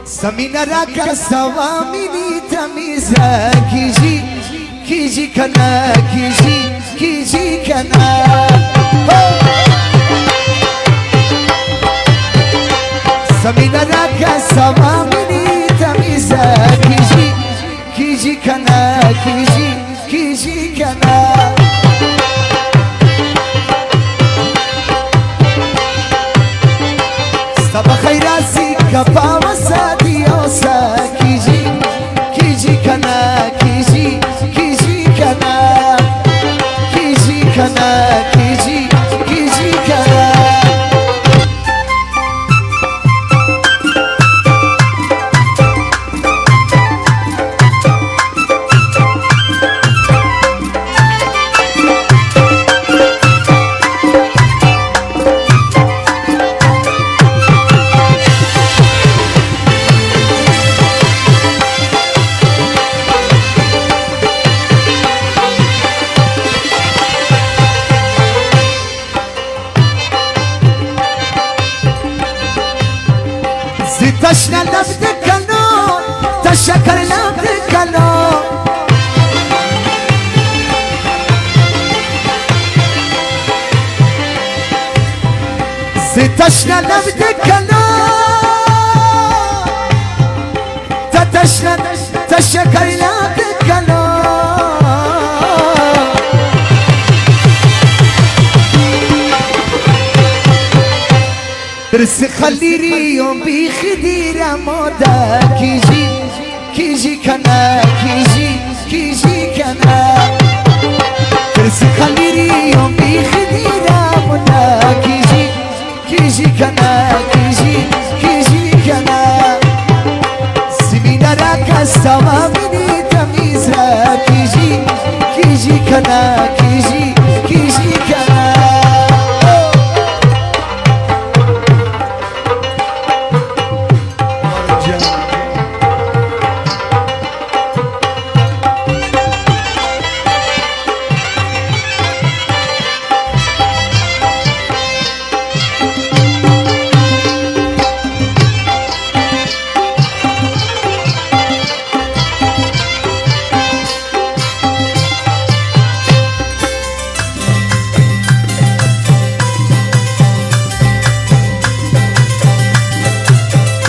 زمین را که سوامینی تمیزه کیجی کنه کیجی کنه زمین را که سوامینی تمیزه کیجی کنه کیجی کنه سبا خیراسی کپا وسادی اوسا کیجی کنه کیجی کنه کیجی کنه کیجی کنه تشنا لبد کنو تشکر لبد کنو تشنا لبد کنو تشکر لبد کنو درس خلیریم بی خدیرم مودا کیجی کنه کیجی کنه درس خلیریم بی خدیرم مودا کیجی کنه کیجی کنه زمین را که سوامینی تمیز را کیجی کنه